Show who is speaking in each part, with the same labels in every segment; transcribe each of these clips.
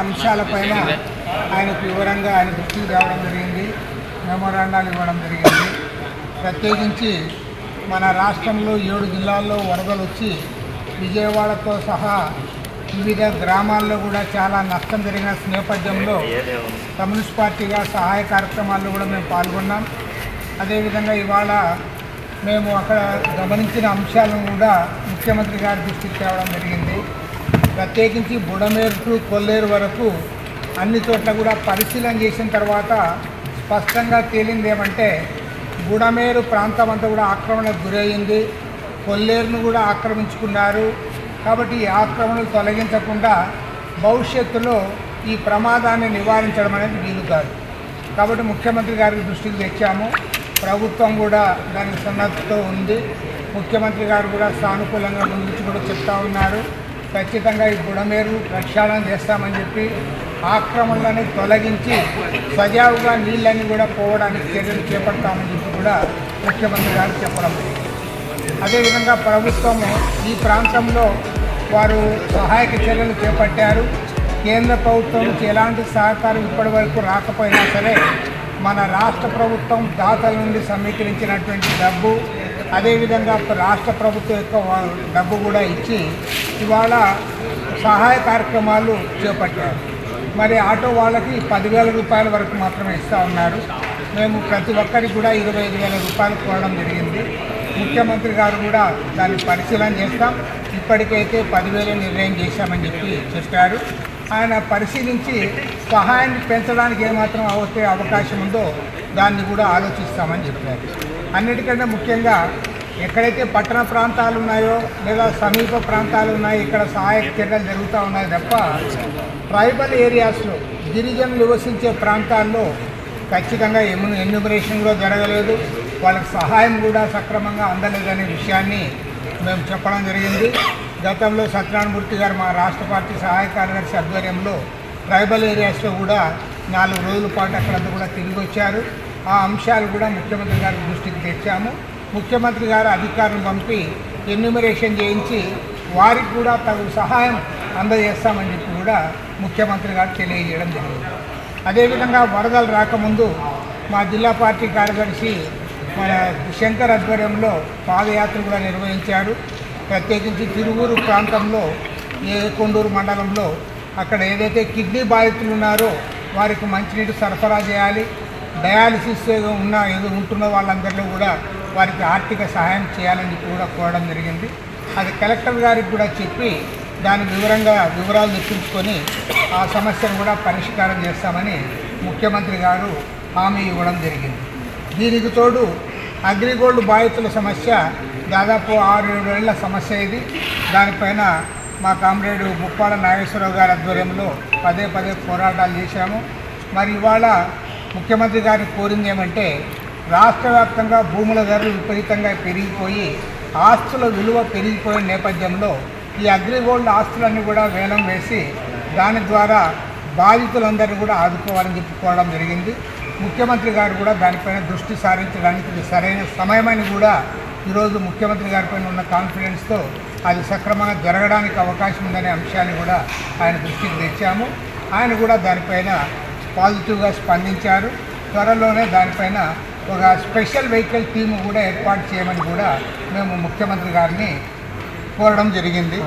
Speaker 1: అంశాలపైన ఆయనకు వివరంగా ఆయన దృష్టికి రావడం జరిగింది, మెమోరాండాలు ఇవ్వడం జరిగింది. ప్రత్యేకించి మన రాష్ట్రంలో 7 జిల్లాల్లో వరదలు వచ్చి విజయవాడతో సహా వివిధ గ్రామాల్లో కూడా చాలా నష్టం జరిగిన నేపథ్యంలో కమ్యూనిస్ట్ పార్టీగా సహాయ కార్యక్రమాల్లో కూడా మేము పాల్గొన్నాం. అదేవిధంగా ఇవాళ మేము అక్కడ గమనించిన అంశాలను కూడా ముఖ్యమంత్రి గారి దృష్టికి తేవడం జరిగింది. ప్రత్యేకించి బుడమేరు టు కొల్లేరు వరకు అన్ని చోట్ల కూడా పరిశీలన చేసిన తర్వాత స్పష్టంగా తేలింది ఏమంటే బుడమేరు ప్రాంతం అంతా కూడా ఆక్రమణకు గురయ్యింది, కొల్లేరును కూడా ఆక్రమించుకున్నారు. కాబట్టి ఈ ఆక్రమణలు తొలగించకుండా భవిష్యత్తులో ఈ ప్రమాదాన్ని నివారించడం అనేది వీలు కాదు. కాబట్టి ముఖ్యమంత్రి గారి దృష్టికి తెచ్చాము. ప్రభుత్వం కూడా దానికి సన్నద్ధతో ఉంది. ముఖ్యమంత్రి గారు కూడా సానుకూలంగా ముందుకు కూడా చెప్తా ఉన్నారు. ఖచ్చితంగా ఈ బుడమేరు ప్రక్షాళన చేస్తామని చెప్పి ఆక్రమణలను తొలగించి సజావుగా నీళ్ళని కూడా పోవడానికి చర్యలు చేపడతామని చెప్పి కూడా ముఖ్యమంత్రి గారు చెప్పడం. అదేవిధంగా ప్రభుత్వము ఈ ప్రాంతంలో వారు సహాయక చర్యలు చేపట్టారు. కేంద్ర ప్రభుత్వం నుంచి ఎలాంటి సహకారం ఇప్పటి వరకు రాకపోయినా సరే మన రాష్ట్ర ప్రభుత్వం దాతల నుండి సమీకరించినటువంటి డబ్బు, అదేవిధంగా రాష్ట్ర ప్రభుత్వం యొక్క డబ్బు కూడా ఇచ్చి ఇవాళ సహాయ కార్యక్రమాలు చేపట్టారు. మరి ఆటో వాళ్ళకి 10,000 రూపాయల వరకు మాత్రమే ఇస్తూ ఉన్నారు. మేము ప్రతి ఒక్కరికి కూడా 25,000 రూపాయలు కోరడం జరిగింది. ముఖ్యమంత్రి గారు కూడా దాన్ని పరిశీలన చేస్తాం, ఇప్పటికైతే 10,000 నిర్ణయం చేశామని చెప్పి చెప్పారు. ఆయన పరిశీలించి సహాయాన్ని పెంచడానికి ఏమాత్రం అవకాశం ఉందో దాన్ని కూడా ఆలోచిస్తామని చెప్పారు. అన్నిటికంటే ముఖ్యంగా ఎక్కడైతే పట్టణ ప్రాంతాలు ఉన్నాయో లేదా సమీప ప్రాంతాలు ఉన్నాయో ఇక్కడ సహాయక చర్యలు జరుగుతూ ఉన్నాయి తప్ప ట్రైబల్ ఏరియాస్లో గిరిజనులు నివసించే ప్రాంతాల్లో ఖచ్చితంగా ఎన్యూమరేషన్ కూడా జరగలేదు, వాళ్ళకి సహాయం కూడా సక్రమంగా అందలేదనే విషయాన్ని మేము చెప్పడం జరిగింది. గతంలో సత్యనారాయణమూర్తి గారు మా రాష్ట్ర పార్టీ సహాయ కార్యదర్శి ఆధ్వర్యంలో ట్రైబల్ ఏరియాస్లో కూడా 4 రోజుల పాటు అక్కడంతా కూడా తిరిగి వచ్చారు. ఆ అంశాలు కూడా ముఖ్యమంత్రి గారి దృష్టికి తెచ్చాము. ముఖ్యమంత్రి గారు అధికారులను పంపి ఎన్యూమరేషన్ చేయించి వారికి కూడా తగు సహాయం అందజేస్తామని చెప్పి కూడా ముఖ్యమంత్రి గారు తెలియజేయడం జరిగింది. అదేవిధంగా వరదలు రాకముందు మా జిల్లా పార్టీ కార్యదర్శి మన శంకర్ ఆధ్వర్యంలో పాదయాత్ర కూడా నిర్వహించారు. ప్రత్యేకించి తిరువూరు ప్రాంతంలో కొండూరు మండలంలో అక్కడ ఏదైతే కిడ్నీ బాధితులు ఉన్నారో వారికి మంచినీటి సరఫరా చేయాలి, డయాలసిస్ ఉంటున్న వాళ్ళందరిలో కూడా వారికి ఆర్థిక సహాయం చేయాలని చెప్పి కూడా కోరడం జరిగింది. అది కలెక్టర్ గారికి కూడా చెప్పి దాని వివరాలు తెప్పించుకొని ఆ సమస్యను కూడా పరిష్కారం చేస్తామని ముఖ్యమంత్రి గారు హామీ ఇవ్వడం జరిగింది. దీనికి తోడు అగ్రిగోల్డ్ బాధితుల సమస్య దాదాపు 6-7 ఏళ్ల సమస్య ఇది. దానిపైన మా కామ్రేడు ముప్పాడ నాగేశ్వరరావు గారి ఆధ్వర్యంలో పదే పోరాటాలు చేశాము. మరి ఇవాళ ముఖ్యమంత్రి గారిని కోరింది ఏమంటే రాష్ట్ర వ్యాప్తంగా భూముల ధరలు విపరీతంగా పెరిగిపోయి ఆస్తుల విలువ పెరిగిపోయిన నేపథ్యంలో ఈ అగ్రిగోల్డ్ ఆస్తులన్నీ కూడా వేలం వేసి దాని ద్వారా బాధితులందరినీ కూడా ఆదుకోవాలని చెప్పుకోవడం జరిగింది. ముఖ్యమంత్రి గారు కూడా దానిపైన దృష్టి సారించడానికి ఇది సరైన సమయమని కూడా ఈరోజు ముఖ్యమంత్రి గారిపైన ఉన్న కాన్ఫిడెన్స్తో అది సక్రమంగా జరగడానికి అవకాశం ఉందనే అంశాన్ని కూడా ఆయన దృష్టికి తెచ్చాము. ఆయన కూడా దానిపైన పాజిటివ్గా స్పందించారు. త్వరలోనే దానిపైన ఒక స్పెషల్ వెహికల్ టీము కూడా ఏర్పాటు చేయమని కూడా మేము ముఖ్యమంత్రి గారిని కోరడం జరిగింది.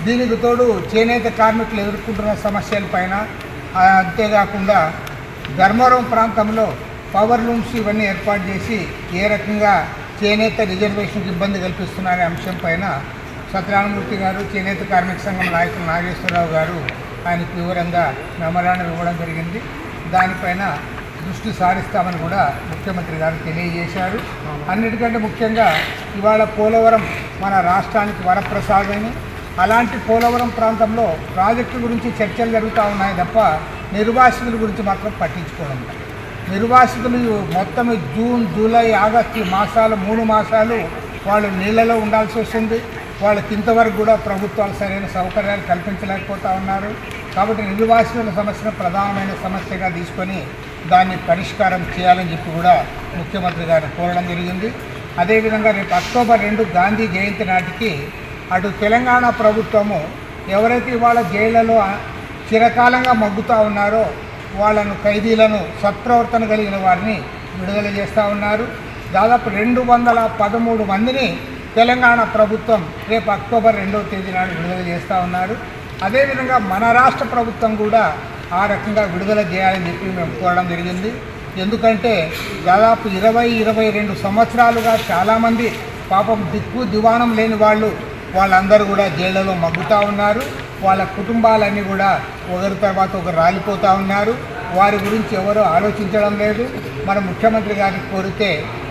Speaker 1: దీనికి తోడు చేనేత కార్మికులు ఎదుర్కొంటున్న సమస్యలపైన, అంతేకాకుండా ధర్మవరం ప్రాంతంలో పవర్ లూమ్స్ ఇవన్నీ ఏర్పాటు చేసి ఏ రకంగా చేనేత రిజర్వేషన్కి ఇబ్బంది కల్పిస్తున్నారనే అంశం పైన సత్యనారాయణమూర్తి గారు, చేనేత కార్మిక సంఘం నాయకులు నాగేశ్వరరావు గారు ఆయనకు వివరంగా మెమోరాండం ఇవ్వడం జరిగింది. దానిపైన దృష్టి సారిస్తామని కూడా ముఖ్యమంత్రి గారు తెలియజేశారు. అన్నిటికంటే ముఖ్యంగా ఇవాళ పోలవరం మన రాష్ట్రానికి వరప్రసాదని, అలాంటి పోలవరం ప్రాంతంలో ప్రాజెక్టు గురించి చర్చలు జరుగుతూ ఉన్నాయి తప్ప నిర్వాసితుల గురించి మాత్రం పట్టించుకోవడం. నిర్వాసితులు మొత్తం జూన్, జూలై, ఆగస్టు మాసాలు 3 మాసాలు వాళ్ళు నీళ్ళలో ఉండాల్సి వస్తుంది. వాళ్ళకి ఇంతవరకు కూడా ప్రభుత్వాలు సరైన సౌకర్యాలు కల్పించలేకపోతూ ఉన్నారు. కాబట్టి నిర్వాసితుల సమస్యను ప్రధానమైన సమస్యగా తీసుకొని దాన్ని పరిష్కారం చేయాలని చెప్పి కూడా ముఖ్యమంత్రి గారు కోరడం జరిగింది. అదేవిధంగా రేపు అక్టోబర్ 2 గాంధీ జయంతి నాటికి అటు తెలంగాణ ప్రభుత్వము ఎవరైతే ఇవాళ జైళ్లలో చిరకాలంగా మగ్గుతూ ఉన్నారో వాళ్ళను ఖైదీలను సత్ప్రవర్తన కలిగిన వారిని విడుదల చేస్తూ ఉన్నారు. దాదాపు 213 మందిని తెలంగాణ ప్రభుత్వం రేపు అక్టోబర్ 2వ తేదీ నాడు విడుదల చేస్తూ ఉన్నారు. అదేవిధంగా మన రాష్ట్ర ప్రభుత్వం కూడా ఆ రకంగా విడుదల చేయాలని చెప్పి మేము కోరడం జరిగింది. ఎందుకంటే దాదాపు 20-22 సంవత్సరాలుగా చాలామంది పాపం దిక్కు దివాణం లేని వాళ్ళందరూ కూడా జైళ్ళలో మగ్గుతూ ఉన్నారు. వాళ్ళ కుటుంబాలన్నీ కూడా ఒకరి తర్వాత ఒకరు రాలిపోతూ ఉన్నారు. వారి గురించి ఎవరో ఆలోచించడం లేదు. మన ముఖ్యమంత్రి గారికి కోరితే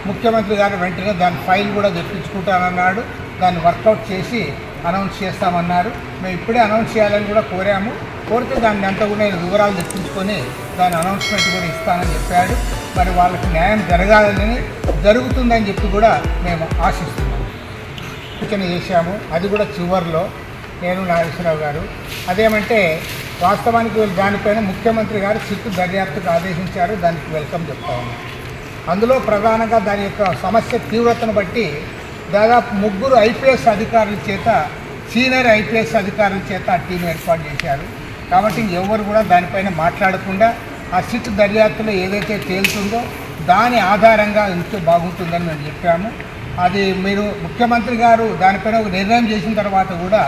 Speaker 1: ముఖ్యమంత్రి గారు వెంటనే దాని ఫైల్ కూడా తెప్పించుకుంటానన్నాడు. దాన్ని వర్కౌట్ చేసి అనౌన్స్ చేస్తామన్నారు. మేము ఇప్పుడే అనౌన్స్ చేయాలని కూడా కోరితే దాన్ని అంతా కూడా నేను వివరాలు తెప్పించుకొని దాని అనౌన్స్మెంట్ కూడా ఇస్తానని చెప్పాడు. మరి వాళ్ళకి న్యాయం జరుగుతుందని చెప్పి కూడా మేము ఆశిస్తున్నాము. సూచన చేశాము. అది కూడా చివరిలో నేను నాగేశ్వరరావు గారు అదేమంటే వాస్తవానికి దానిపైన ముఖ్యమంత్రి గారు సిట్టు దర్యాప్తుకు ఆదేశించారు. దానికి వెల్కమ్ చెప్తా ఉన్నాం. అందులో ప్రధానంగా దాని యొక్క సమస్య తీవ్రతను బట్టి దాదాపు 3 ఐపీఎస్ అధికారుల చేత సీనియర్ ఐపీఎస్ అధికారుల చేత ఆ టీం ఏర్పాటు చేశారు. కాబట్టి ఎవరు కూడా దానిపైన మాట్లాడకుండా ఆ సిట్ దర్యాప్తులో ఏదైతే తేలుతుందో దాని ఆధారంగా ఉంటే బాగుంటుందని మేము చెప్పాము. అది మీరు ముఖ్యమంత్రి గారు దానిపైన ఒక నిర్ణయం చేసిన తర్వాత కూడా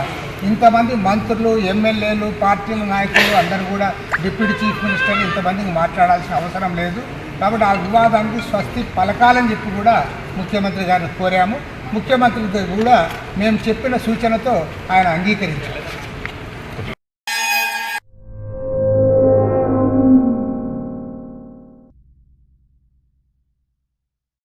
Speaker 1: ఇంతమంది మంత్రులు, ఎమ్మెల్యేలు, పార్టీల నాయకులు అందరూ కూడా డిప్యూటీ చీఫ్ మినిస్టర్ ఇంతమందికి మాట్లాడాల్సిన అవసరం లేదు. కాబట్టి ఆ వివాదానికి స్వస్తి పలకాలని చెప్పి కూడా ముఖ్యమంత్రి గారిని కోరాము. ముఖ్యమంత్రి కూడా మేము చెప్పిన సూచనతో ఆయన అంగీకరించారు.